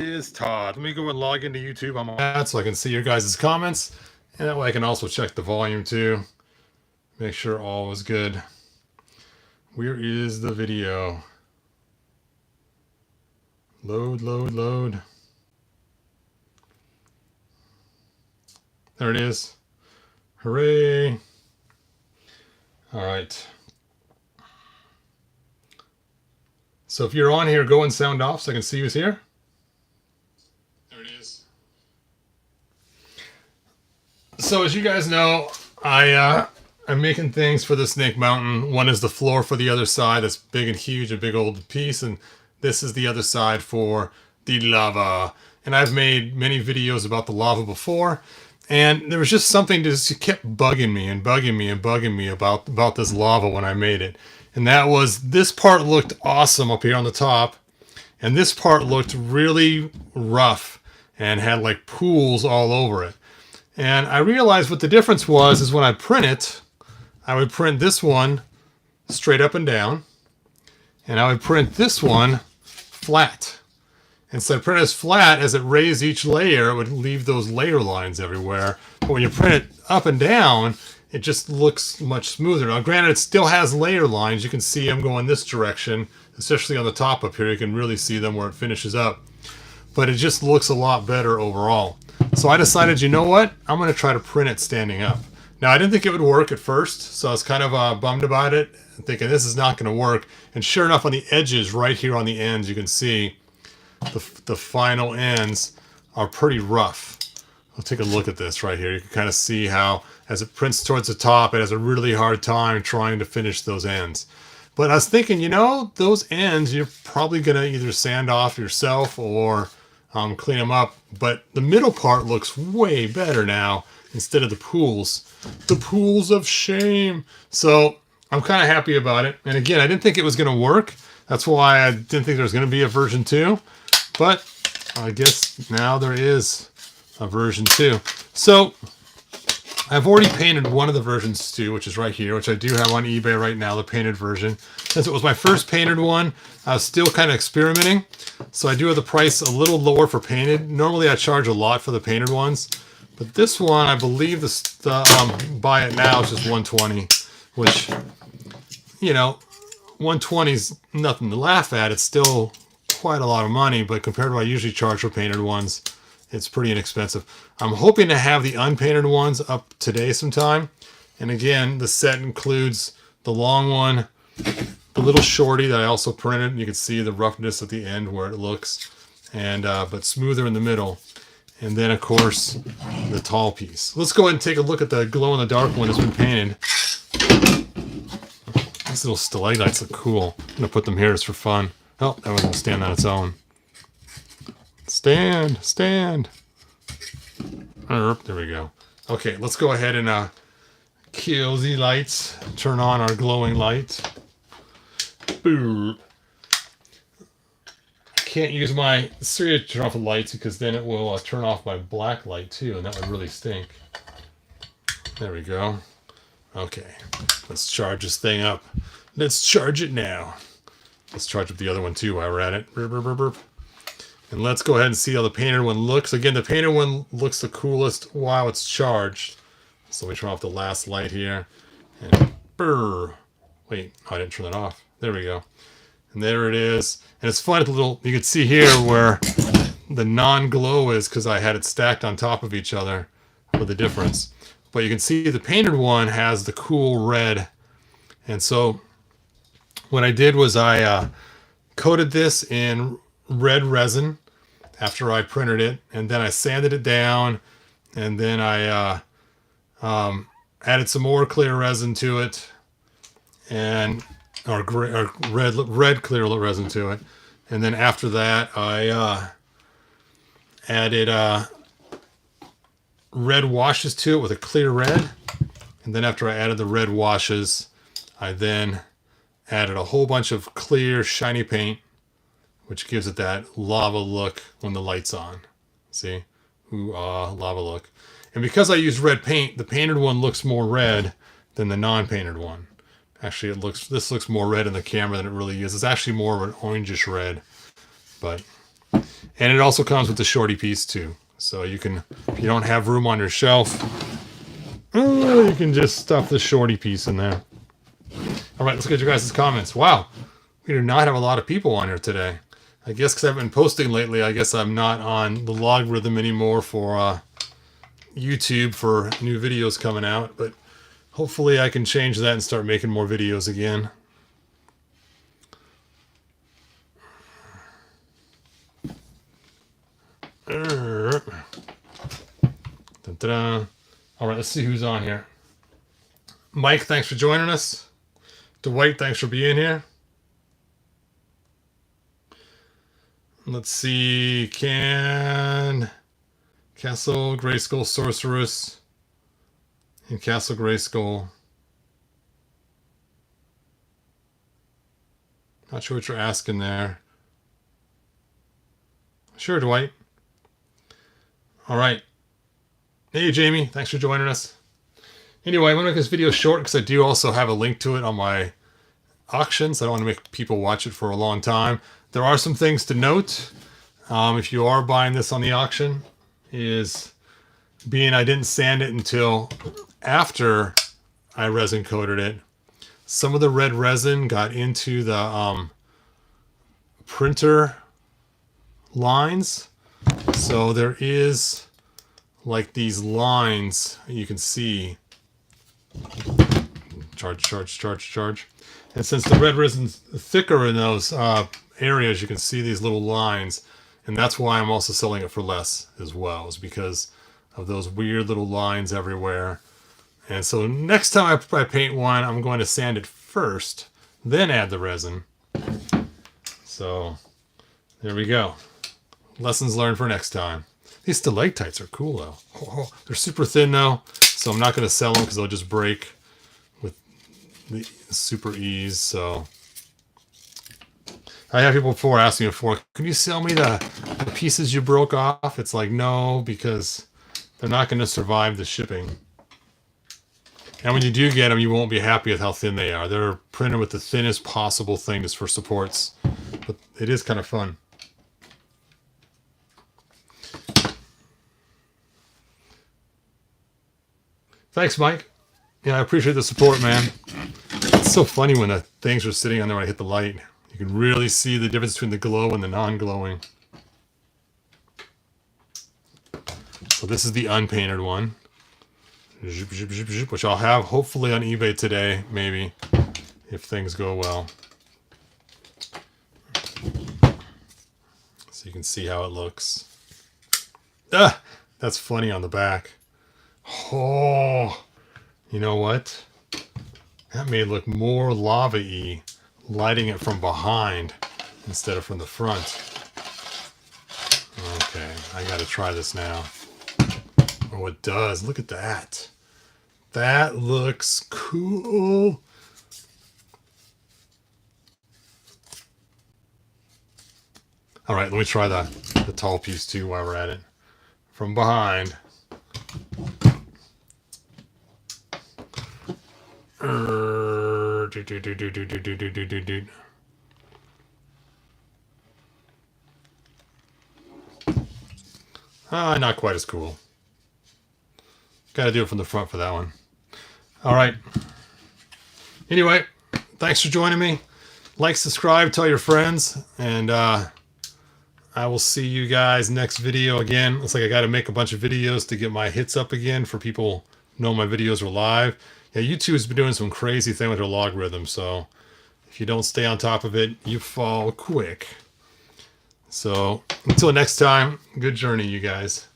Is Todd. Let me go and log into YouTube on that so I can see your guys' comments. And that way I can also check the volume too. Make sure all is good. Where is the video? Load, load, load. There it is. Hooray. All right. So if you're on here, go and sound off so I can see who's here. There it is. So as you guys know, I'm making things for the Snake Mountain. One is the floor for the other side. That's big and huge, a big old piece. And this is the other side for the lava. And I've made many videos about the lava before. And there was just something that just kept bugging me and bugging me and bugging me about this lava when I made it. And that was, this part looked awesome up here on the top. And this part looked really rough and had like pools all over it. And I realized what the difference was is when I print it, I would print this one straight up and down. And I would print this one flat. And so I print it as flat, as it raised each layer, it would leave those layer lines everywhere. But when you print it up and down, it just looks much smoother. Now, granted, it still has layer lines. You can see them going this direction, especially on the top up here. You can really see them where it finishes up. But it just looks a lot better overall. So I decided, you know what? I'm going to try to print it standing up. Now, I didn't think it would work at first, so I was kind of bummed about it, thinking this is not going to work. And sure enough, on the edges, right here on the ends, you can see the final ends are pretty rough. I'll take a look at this right here. You can kind of see how, as it prints towards the top, it has a really hard time trying to finish those ends. But I was thinking, you know, those ends, you're probably going to either sand off yourself or clean them up. But the middle part looks way better now instead of the pools. The pools of shame. So I'm kind of happy about it. And again, I didn't think it was going to work. That's why I didn't think there was going to be a version 2. But I guess now there is a version 2. So I've already painted one of the versions 2, which is right here, which I do have on eBay right now, the painted version. Since it was my first painted one, I was still kind of experimenting. So I do have the price a little lower for painted. Normally I charge a lot for the painted ones. But this one, I believe buy it now is just $120, which, you know, $120 is nothing to laugh at. It's still quite a lot of money, but compared to what I usually charge for painted ones, it's pretty inexpensive. I'm hoping to have the unpainted ones up today sometime. And again, the set includes the long one, the little shorty that I also printed. You can see the roughness at the end where it looks, and but smoother in the middle. And then, of course, the tall piece. Let's go ahead and take a look at the glow-in-the-dark one that's been painted. These little stalagmites look cool. I'm going to put them here just for fun. Oh, that one's going to stand on its own. Stand, stand. There we go. Okay, let's go ahead and kill the lights. Turn on our glowing light. Boo. I can't use my serious turn off the lights because then it will turn off my black light too, and that would really stink. There we go. Okay, let's charge this thing up. Let's charge it now. Let's charge up the other one too while we're at it. Burp, burp, burp, burp. And let's go ahead and see how the painted one looks. Again, the painted one looks the coolest while it's charged. So we turn off the last light here. And brr. Wait, oh, I didn't turn that off. There we go. And there it is. And it's fun, little, you can see here where the non-glow is because I had it stacked on top of each other for the difference. But you can see the painted one has the cool red. And so what I did was I coated this in red resin after I printed it, and then I sanded it down, and then I added some more clear resin to it, and or red clear resin to it, and then after that I added red washes to it with a clear red, and then after I added the red washes, I then added a whole bunch of clear shiny paint, which gives it that lava look when the light's on. See? Ooh, lava look. And because I used red paint, the painted one looks more red than the non-painted one. Actually, this looks more red in the camera than it really is. It's actually more of an orangish red. But And it also comes with the shorty piece too. So you can, if you don't have room on your shelf, you can just stuff the shorty piece in there. All right, let's get your guys' comments. Wow, we do not have a lot of people on here today. I guess because I've been posting lately, I guess I'm not on the logarithm anymore for YouTube for new videos coming out. But hopefully I can change that and start making more videos again. Da-da-da. All right, let's see who's on here. Mike, thanks for joining us. Dwight, thanks for being here. Let's see. Castle Grayskull Sorceress and Castle Grayskull. Not sure what you're asking there. Sure, Dwight. All right. Hey, Jamie. Thanks for joining us. Anyway, I'm going to make this video short because I do also have a link to it on my auction, so I don't want to make people watch it for a long time. There are some things to note if you are buying this on the auction, is being I didn't sand it until after I resin coated it. Some of the red resin got into the printer lines, so there is like these lines you can see. Charge. And since the red resin's thicker in those areas, you can see these little lines. And that's why I'm also selling it for less as well, is because of those weird little lines everywhere. And so next time I paint one, I'm going to sand it first, then add the resin. So there we go. Lessons learned for next time. These stalactites are cool though. Oh, they're super thin though, so I'm not going to sell them because they'll just break with the super ease. So I have people before asking me for, can you sell me the pieces you broke off? It's like, no, because they're not going to survive the shipping. And when you do get them, you won't be happy with how thin they are. They're printed with the thinnest possible thing just for supports. But it is kind of fun. Thanks, Mike. Yeah, I appreciate the support, man. It's so funny when the things are sitting on there when I hit the light. You can really see the difference between the glow and the non-glowing. So this is the unpainted one, which I'll have hopefully on eBay today, maybe, if things go well. So you can see how it looks. Ah, that's funny on the back. Oh, you know what? That may look more lava-y, lighting it from behind instead of from the front. Okay, I gotta try this now. Oh, it does. Look at that. That looks cool. All right, let me try the tall piece too while we're at it. From behind. Not quite as cool. Gotta do it from the front for that one. All right. Anyway, thanks for joining me. Like, subscribe, tell your friends, and I will see you guys next video again. Looks like I got to make a bunch of videos to get my hits up again for people who know my videos are live. Yeah, YouTube has been doing some crazy thing with their logarithm, so if you don't stay on top of it, you fall quick. So until next time, good journey, you guys.